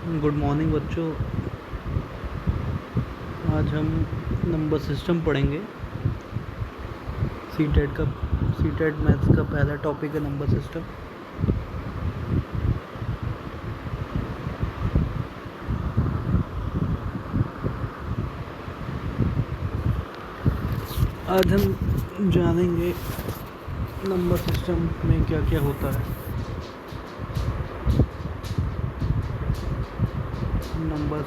Good morning बच्चों। आज हम नंबर सिस्टम पढ़ेंगे। सी टेट मैथ्स का पहला टॉपिक है नंबर सिस्टम। आज हम जानेंगे नंबर सिस्टम में क्या क्या होता है। नंबर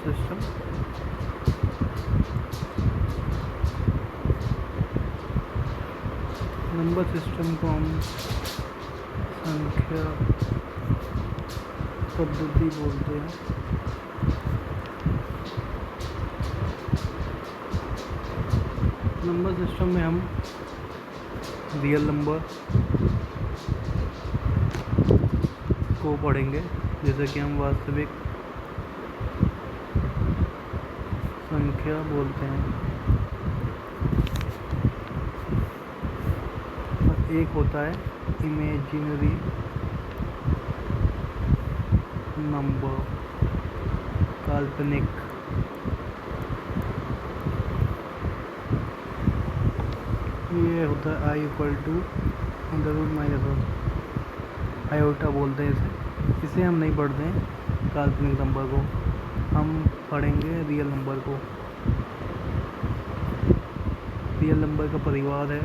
सिस्टम को हम संख्या पद्धति बोलते हैं। नंबर सिस्टम में हम रियल नंबर को पढ़ेंगे, जैसे कि हम वास्तविक संख्या बोलते हैं। और एक होता है इमेजिनरी नंबर, काल्पनिक। ये होता है आई इक्वल टू √-1 आयोटा बोलते हैं इसे हम नहीं पढ़ते हैं काल्पनिक नंबर को, हम पढ़ेंगे रियल नंबर को। रियल नंबर का परिवार है,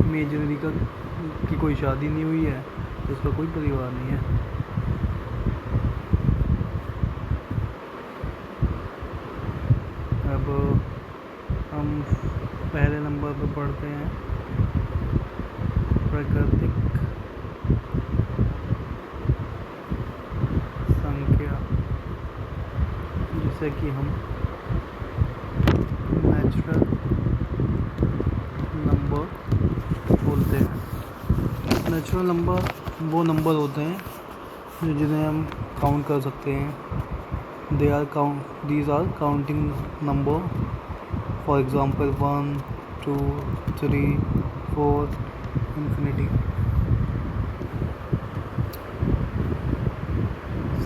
इमेजिनरी की कोई शादी नहीं हुई है तो उसका कोई परिवार नहीं है। अब हम पहले नंबर पर पढ़ते हैं प्राकृतिक संख्या, जिसे कि हम नेचुरल नंबर बोलते हैं। नेचुरल नंबर वो नंबर होते हैं जिन्हें हम काउंट कर सकते हैं। These are counting number. For example, 1, 2, 3, 4, infinity.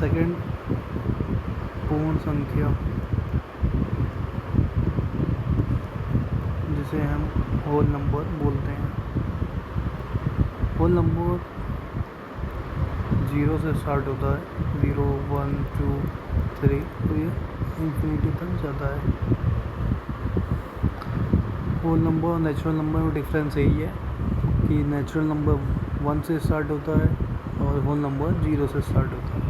Second, पूर्ण संख्या, जिसे हम होल नंबर बोलते हैं। होल नंबर 0 से स्टार्ट होता है, 0, 1, 2, 3, तो ये इंफिनिटी तक जाता है। होल नंबर और नेचुरल नंबर में डिफरेंस यही है कि नेचुरल नंबर 1 से स्टार्ट होता है और होल नंबर 0 से स्टार्ट होता है।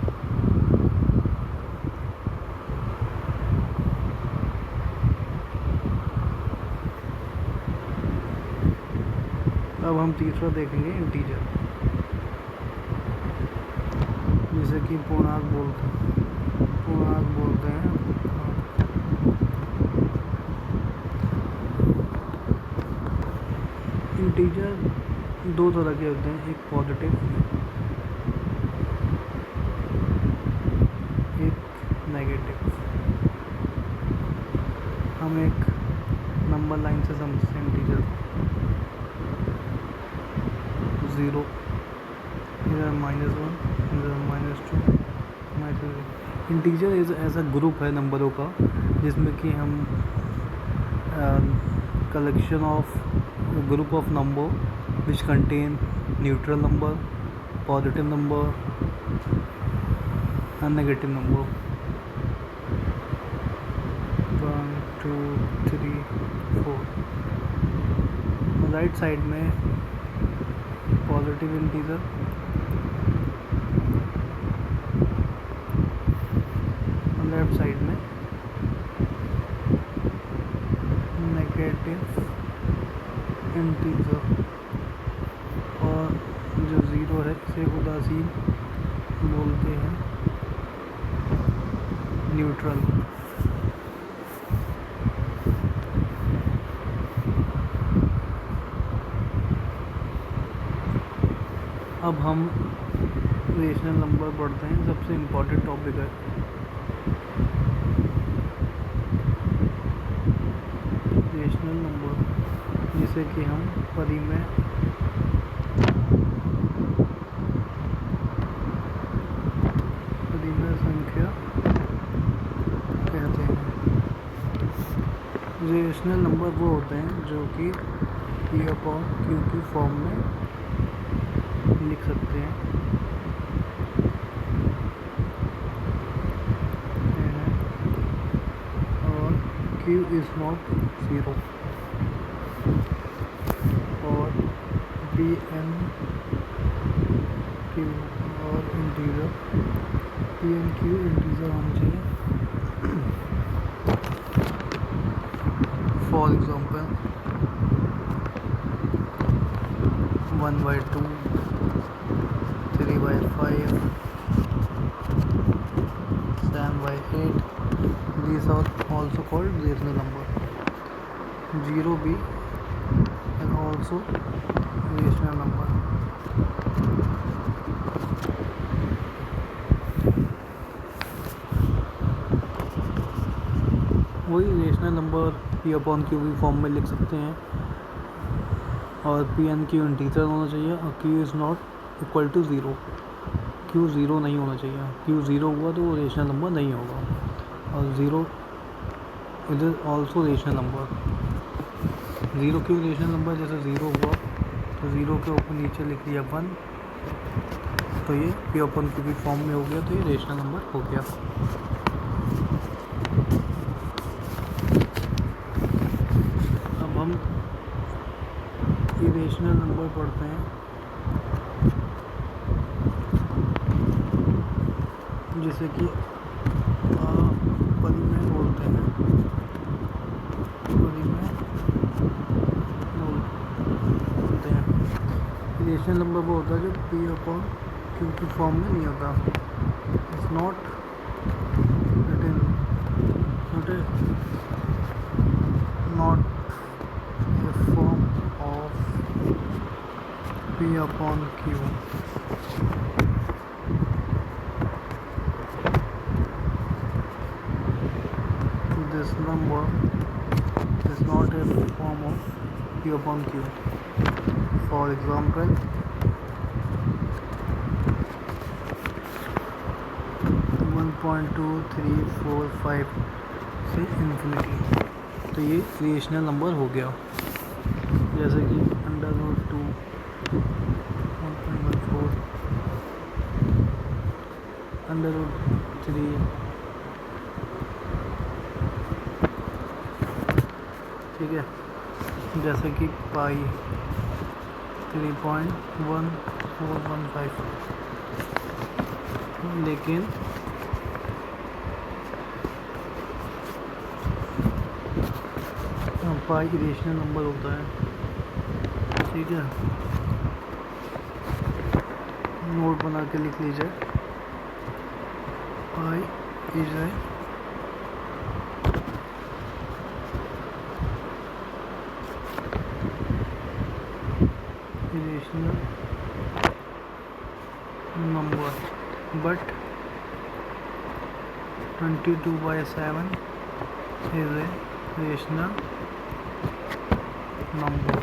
अब हम तीसरा देखेंगे इंटीजर, जिसे कि पूर्णांक बोलते हैं। इंटीजर दो तरह के होते हैं, एक पॉजिटिव, एक नेगेटिव। हम एक नंबर लाइन से समझते हैं इंटीजर को। 0, इधर -1, इधर -2, -3। इंटीजर ऐसा ग्रुप है नंबरों का जिसमें कि हम collection of group of number which contain neutral number, positive number and negative number. 1, 2, 3, 4। Right side में पॉजिटिव इंटीजर, लेफ्ट साइड में नेगेटिव इंटीजर। और जो 0 है इसे उदासीन बोलते हैं, न्यूट्रल। अब हम रेशनल नंबर पढ़ते हैं, सबसे इम्पोर्टेंट टॉपिक है। रेशनल नंबर, जिसे कि हम परिमेय संख्या रेशनल नंबर वो होते हैं जो कि P अपॉन Q की फॉर्म में लिख सकते हैं और Q इज़ नॉट 0 और P n Q और integer P n Q integer होना चाहिए। For example 1/2, 3/5, 7/8, these are also called rational number. 0 b is also rational number. वही rational number P upon Q की फॉर्म में लिख सकते हैं और P n Q इंटीजर होना चाहिए और Q is not equal to 0। Q 0 नहीं होना चाहिए। Q 0 हुआ तो वो रेशनल नंबर नहीं होगा और 0 it is also rational number. 0 क्यों रेशनल नंबर? जैसे 0 हुआ तो 0 के ऊपर नीचे लिख दिया 1 तो ये P अपॉन Q की फॉर्म में हो गया तो ये रेशनल नंबर हो गया। अब हम इरेशनल नंबर पढ़ते हैं जिसे कि परिमेय बोलते हैं। परिमेय बोलते हैं। इरेशनल नंबर वो होता है जो P अपॉन Q की फॉर्म में नहीं होता। It's not written not a form of P upon Q. This number is not a form of P upon Q. For example, 1.2345 से इन्फिनिटी तो ये रेशनल नंबर हो गया। जैसे कि √2, 1.14, √3, ठीक है। जैसे कि पाई 3.1415 लेकिन पाई रेशनल नंबर होता है, ठीक है। नोट बना के लिख लीजिए pi is rational number but 22/7 is a rational number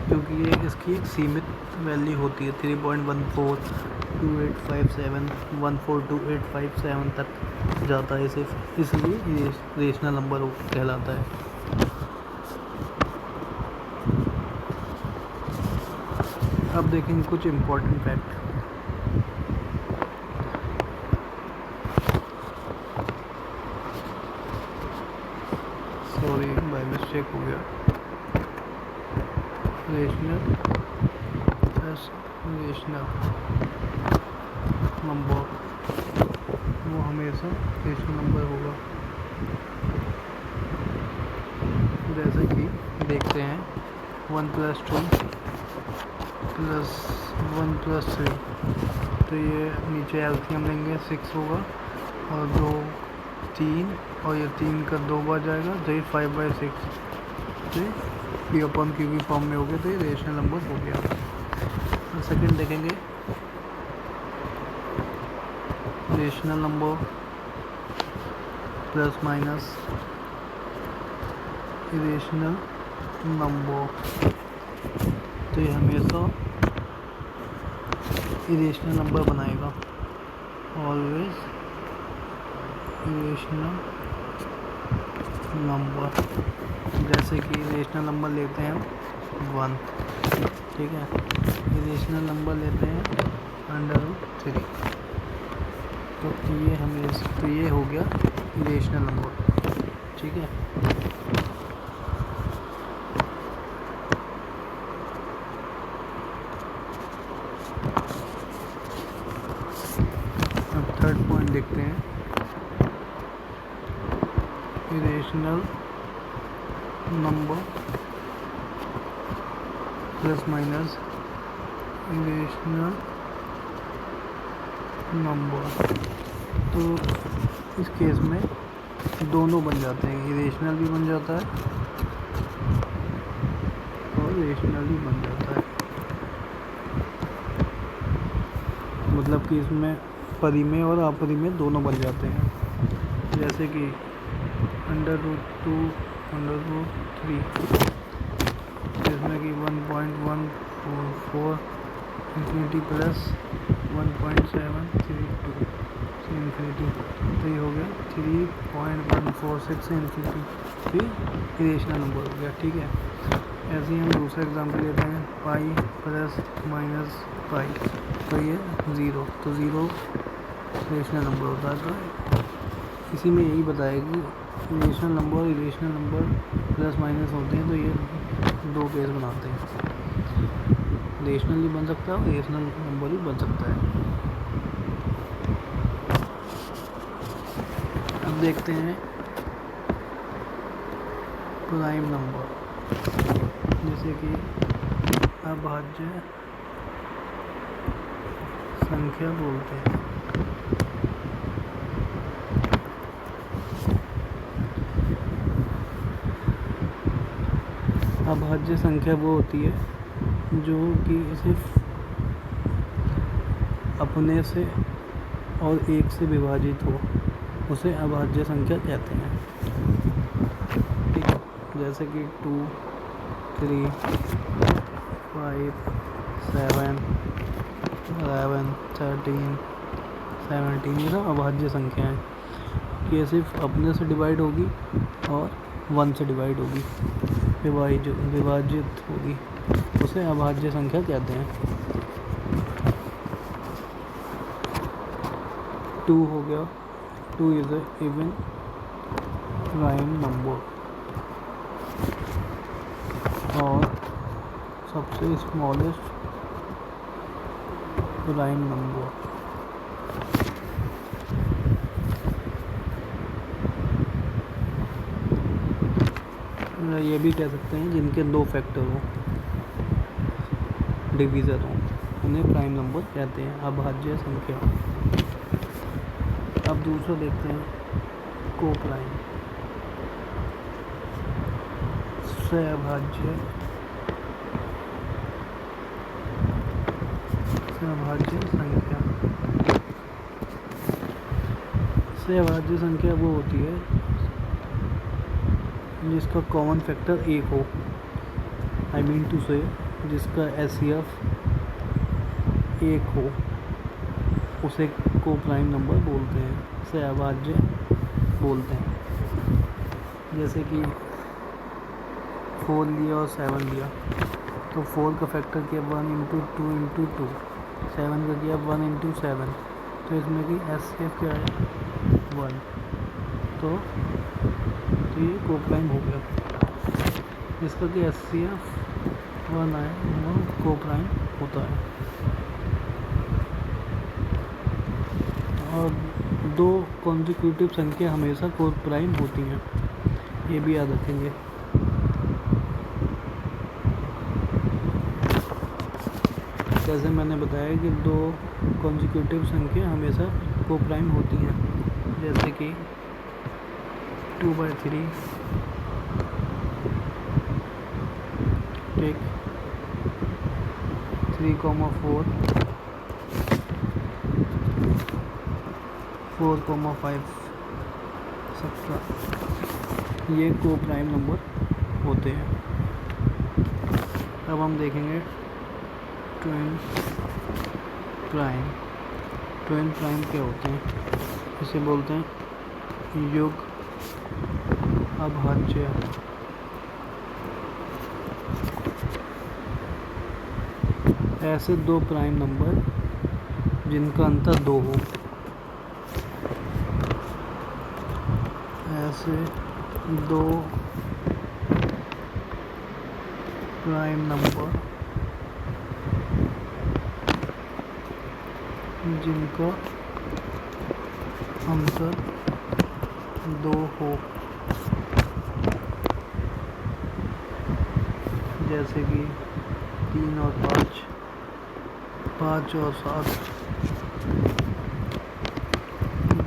क्योंकि ये इसकी एक सीमित वैल्यू होती है 3.142857 14285 तक जाता है सिर्फ, इसलिए ये रेशनल नंबर कहलाता है। अब देखेंगे कुछ important fact. Sorry by mistake हो गया। रेशनल नंबर वो हमेशा रेशनल नंबर होगा। जैसे कि देखते हैं 1 + 2 + 1 + 3 तो ये नीचे एलसीएम लेंगे 6 होगा और 2 3 और ये 3 का 2 बार जाएगा तो ये 5/6 तो P अपॉन Q की फॉर्म में हो गया तो ये रेशनल नंबर हो गया। तो सेकंड देखेंगे rational number plus minus irrational number तो ये हमेशा इरेशनल नंबर बनाएगा। ऑलवेज इरेशनल नंबर, जैसे कि इरेशनल नंबर लेते हैं 1, ठीक है, इरेशनल नंबर लेते हैं √3, तो ये हो गया इरेशनल नंबर, ठीक है। अब थर्ड पॉइंट देखते हैं, irrational number plus minus irrational number. तो इस केस में दोनों बन जाते हैं, इरेशनल भी बन जाता है और रेशनल भी बन जाता है, मतलब कि इसमें परिमेय और अपरिमेय दोनों बन जाते हैं। जैसे कि √2 √3, जिसमें कि 1.144 इंफिनिटी प्लस 1.732 से इंफिनिटी, तो ये हो गया 3.146 से इंफिनिटी, इरेशनल नंबर हो गया, ठीक है। ऐसे ही हम दूसरा एग्जाम्पल लेते हैं, पाई प्लस माइनस पाई, तो ये 0, तो 0 इरेशनल नंबर होता है। तो इसी में यही बताया कि इरेशनल नंबर और इरेशनल नंबर प्लस माइनस होते हैं, तो ये दो केस बनाते हैं, रेशनल भी बन सकता है और इरेशनल नंबर भी बन सकता है। अब देखते हैं प्राइम नंबर, जैसे कि अभाज्य संख्या बोलते हैं। अभाज्य संख्या वो होती है जो कि सिर्फ अपने से और एक से विभाजित हो, उसे अभाज्य संख्या कहते हैं, ठीक है। जैसे कि 2, 3, 5, 7, 11, 13, 17, ये सब अभाज्य संख्या है कि ये सिर्फ अपने से डिवाइड होगी और 1 से डिवाइड होगी, विभाजित होगी, उसे अभाज्य संख्या कहते हैं। 2 हो गया, 2 is a even prime number, और सबसे स्मॉलेस्ट प्राइम नंबर। ये भी कह सकते हैं जिनके 2 फैक्टर हो, डिवीज़र हो, उन्हें प्राइम नंबर कहते हैं, अभाज्य संख्या। अब दूसरा देखते हैं को प्राइम, सहअभाज्य संख्या। सहअभाज्य संख्या वो होती है जिसका कॉमन फैक्टर 1 हो, आई मीन टू से जिसका HCF 1 हो, उसे को प्राइम नंबर बोलते हैं, सहअभाज्य बोलते हैं। जैसे कि 4 लिया और 7 लिया, तो 4 का फैक्टर किया 1 × 2 × 2, 7 का किया 1 × 7, तो इसमें कि HCF क्या है 1, तो ये को प्राइम हो गया। इसका कि HCF 1 आए वो को प्राइम होता है। और 2 कॉन्जिक्यूटिव संख्या हमेशा को प्राइम होती हैं, ये भी याद रखेंगे। जैसे मैंने बताया कि 2 कॉन्जिक्यूटिव संख्या हमेशा को प्राइम होती हैं, जैसे कि 2/3, ठीक, 3,4, 4,5, 17, ये को प्राइम नंबर होते हैं। अब हम देखेंगे ट्विन प्राइम। ट्विन प्राइम क्या होते हैं? इसे बोलते हैं युग अभाज्य ऐसे दो प्राइम नंबर जिनका अंतर 2 हो। ऐसे दो प्राइम नंबर जिनका अंतर 2 हो, जैसे कि 3 और 5, 5 और 7,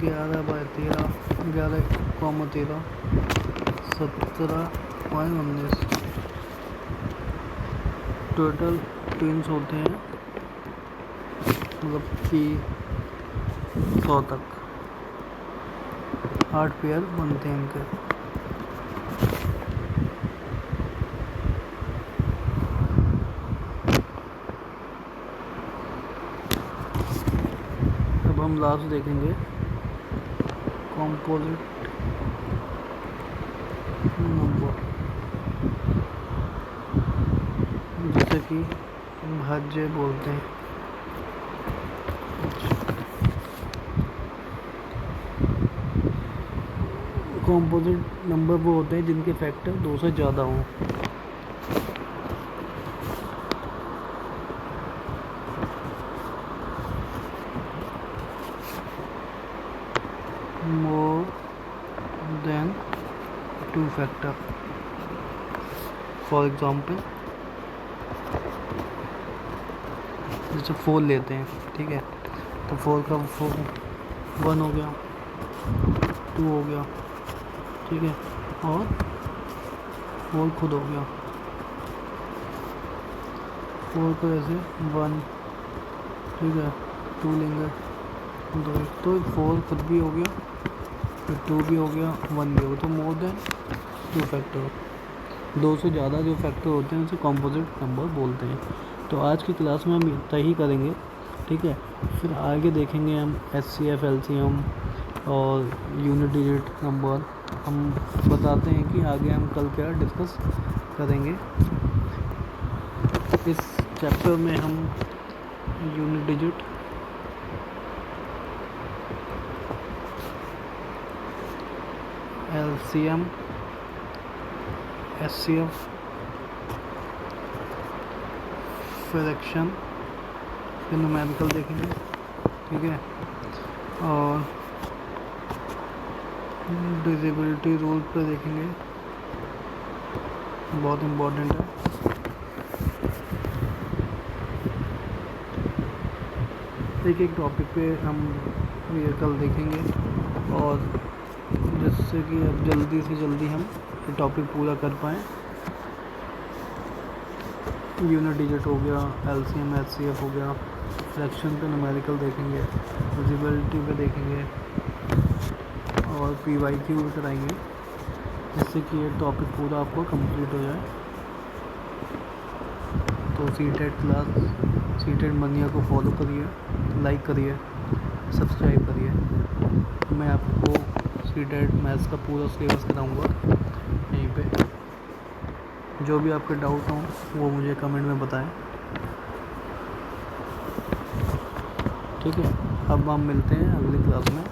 11/13, 11,13, 17/19 टोटल ट्विंस होते हैं, मतलब कि 100 तक 8 पेयर बनते हैं इनके। अब हम लास्ट देखेंगे कॉम्पोजिट नंबर, जिसे कि भाज्य बोलते हैं। कॉम्पोजिट नंबर वो होते हैं जिनके फैक्टर 2 से ज़्यादा हों। More than 2 factor. For example जैसे 4 लेते हैं, ठीक है, तो 4 का 1 हो गया, 2 हो गया, ठीक है, और 4 खुद हो गया। 4 को ऐसे 1, ठीक है, 2 लेंगे, 2, तो 4 खुद भी हो गया, फिर 2 भी हो गया, 1 भी हो गया, तो मोर देन 2 फैक्टर। 2 से ज़्यादा जो फैक्टर होते हैं उसे कॉम्पोजिट नंबर बोलते हैं। तो आज की क्लास में हम इतना ही करेंगे, ठीक है। फिर आगे देखेंगे हम HCF, LCM और यूनिट डिजिट नंबर। हम बताते हैं कि आगे हम कल क्या डिस्कस करेंगे। इस चैप्टर में हम unit digit, LCM, HCF, fraction, फिर न्यूमेरिकल देखेंगे, ठीक है, और डिविजिबिलिटी रूल पे देखेंगे, बहुत इम्पोर्टेंट है। एक एक टॉपिक पे हम ये कल देखेंगे, और जिससे कि अब जल्दी से जल्दी हम ये टॉपिक पूरा कर पाएँ। यूनिट डिजिट हो गया, LCM, HCF हो गया, फ्रैक्शन पे न्यूमेरिकल देखेंगे, डिविजिबिलिटी पे देखेंगे, और PYQ भी कराएंगे, जिससे कि ये टॉपिक पूरा आपको कंप्लीट हो जाए। तो सीटेट क्लास, सीटेट मनिया को फॉलो करिए, लाइक करिए, सब्सक्राइब करिए। मैं आपको सीटेट मैथ्स का पूरा सिलेबस कराऊंगा यहीं पे। जो भी आपके डाउट हों वो मुझे कमेंट में बताएं, ठीक है। अब हम मिलते हैं अगली क्लास में।